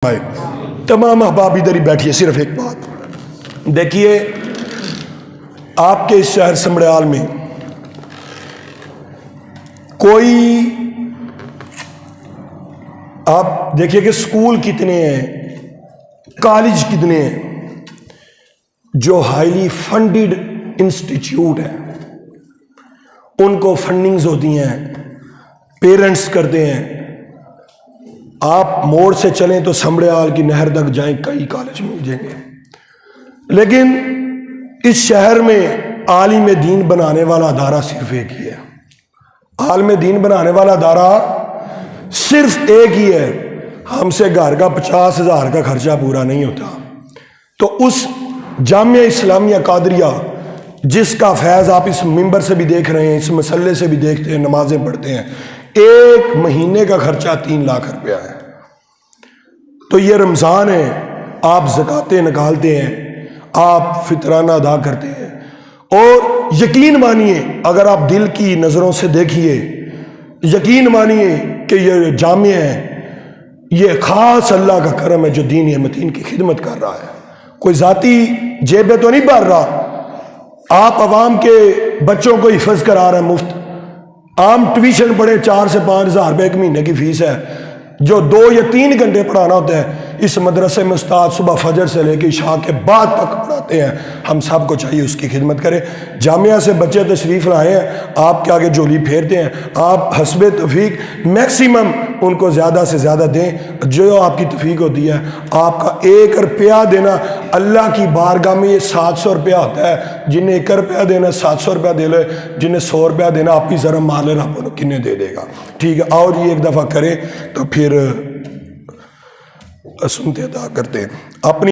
تمام احباب ادھر ہی بیٹھیے. صرف ایک بات دیکھیے، آپ کے اس شہر سمڑیال میں کوئی آپ دیکھیے کہ سکول کتنے ہیں، کالج کتنے ہیں جو ہائیلی فنڈڈ انسٹیٹیوٹ ہیں، ان کو فنڈنگز ہوتی ہیں، پیرنٹس کرتے ہیں. آپ موڑ سے چلیں تو سمڑیال کی نہر تک جائیں، کئی کالج مل جائیں گے. لیکن اس شہر میں عالم دین بنانے والا ادارہ صرف ایک ہی ہے. عالم دین بنانے والا ادارہ صرف ایک ہی ہے. ہم سے گھر کا 50,000 کا خرچہ پورا نہیں ہوتا. تو اس جامعہ اسلامیہ قادریہ جس کا فیض آپ اس ممبر سے بھی دیکھ رہے ہیں، اس مسئلے سے بھی دیکھتے ہیں، نمازیں پڑھتے ہیں، ایک مہینے کا خرچہ 3 لاکھ روپیہ ہے. تو یہ رمضان ہے، آپ زکاتیں نکالتے ہیں، آپ فطرانہ ادا کرتے ہیں، اور یقین مانیے اگر آپ دل کی نظروں سے دیکھیے، یقین مانیے کہ یہ جامعہ ہے، یہ خاص اللہ کا کرم ہے جو دین متین کی خدمت کر رہا ہے. کوئی ذاتی جیبیں تو نہیں بھر رہا. آپ عوام کے بچوں کو حفظ کرا رہے ہیں مفت. عام ٹیوشن پڑھے 4 سے 5 ہزار روپے ایک مہینے کی فیس ہے، جو 2 یا 3 گھنٹے پڑھانا ہوتا ہے. اس مدرسے میں استاد صبح فجر سے لے کے عشاء کے بعد تک پڑھاتے ہیں. ہم سب کو چاہیے اس کی خدمت کریں. جامعہ سے بچے تشریف لائے ہیں، آپ کے آگے جھولی پھیرتے ہیں. آپ حسب توفیق میکسیمم ان کو زیادہ سے زیادہ دیں جو آپ کی توفیق ہوتی ہے. آپ کا 1 روپیہ دینا اللہ کی بارگاہ میں یہ 700 روپیہ ہوتا ہے. جنہیں 1 روپیہ دینا 700 روپیہ دے لے، جنہیں 100 روپیہ دینا آپ کی ذرا مال ہے، آپ کنہیں دے دے گا. ٹھیک ہے، اور یہ ایک دفعہ کرے تو پھر سنتے ادا کرتے ہیں اپنی